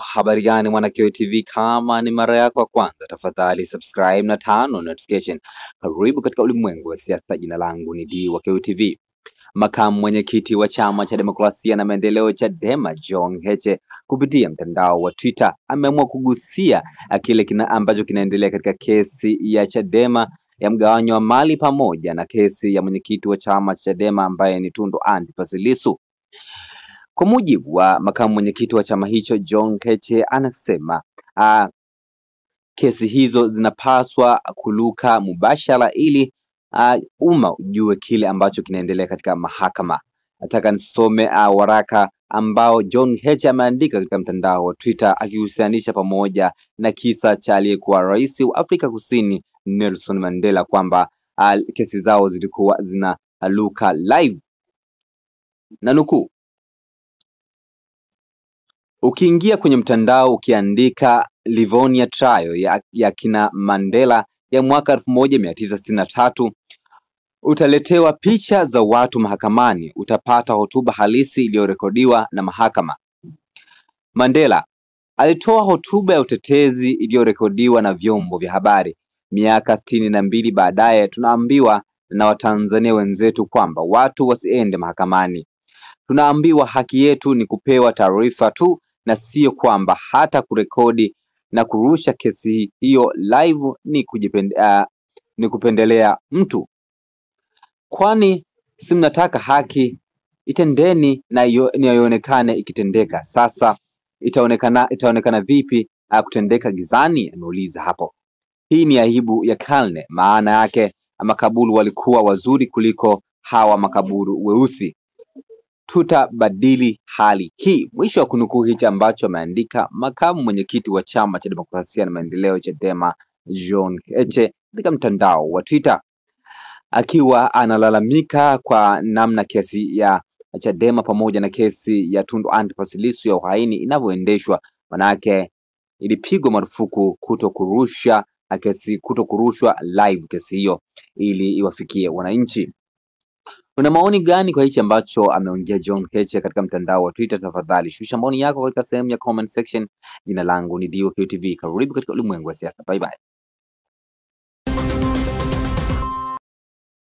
Habari gani mwana Kio TV, kama ni mara yako ya kwanza tafadhali subscribe na turn on notification. Karibu katika ulimwengu wa siasa. Jina langu ni D wa Kio TV. Makamu mwenyekiti wa chama cha demokrasia na maendeleo Chadema John Heche kupitia mtandao wa Twitter ameamua kugusia kile ambacho kinaendelea katika kesi ya Chadema ya mgawanyo wa mali pamoja na kesi ya mwenyekiti wa chama cha Chadema ambaye ni Tundu Antipas Lissu. Kwa mujibu wa makamu mwenyekiti wa chama hicho John Heche, anasema kesi hizo zinapaswa kuluka mubashara ili umma ujue kile ambacho kinaendelea katika mahakama. Nataka nisome waraka ambao John Heche ameandika katika mtandao wa Twitter akihusianisha pamoja na kisa cha aliyekuwa rais wa Afrika Kusini Nelson Mandela kwamba kesi zao zilikuwa zinaluka live, na nukuu: ukiingia kwenye mtandao ukiandika Livonia trial ya kina Mandela ya mwaka 1963 utaletewa picha za watu mahakamani, utapata hotuba halisi iliyorekodiwa na mahakama. Mandela alitoa hotuba ya utetezi iliyorekodiwa na vyombo vya habari. Miaka 62 baadaye tunaambiwa na Watanzania wenzetu kwamba watu wasiende mahakamani. Tunaambiwa haki yetu ni kupewa taarifa tu, na sio kwamba hata kurekodi na kurusha kesi hiyo live ni kupendelea mtu. Kwani si mnataka haki itendeni na ionekane ikitendeka? Sasa itaonekana vipi kutendeka gizani? Ameuliza hapo. Hii ni aibu ya karne. Maana yake makaburu walikuwa wazuri kuliko hawa makaburu weusi. Tutabadili hali hii. Mwisho wa kunukuu hichi ambacho ameandika makamu mwenyekiti wa chama cha demokrasia na maendeleo Chadema John Heche katika mtandao wa Twitter, akiwa analalamika kwa namna kesi ya Chadema pamoja na kesi ya Tundu Antipas Lissu ya uhaini inavyoendeshwa. Manake ilipigwa marufuku kutokurushwa live kesi hiyo ili iwafikie wananchi. Una maoni gani kwa hichi ambacho ameongea John Heche katika mtandao wa Twitter? Tafadhali shusha maoni yako katika sehemu ya comment section. Jina langu ni D wa Kio TV. Karibu katika ulimwengu wa siasa. Bye bye.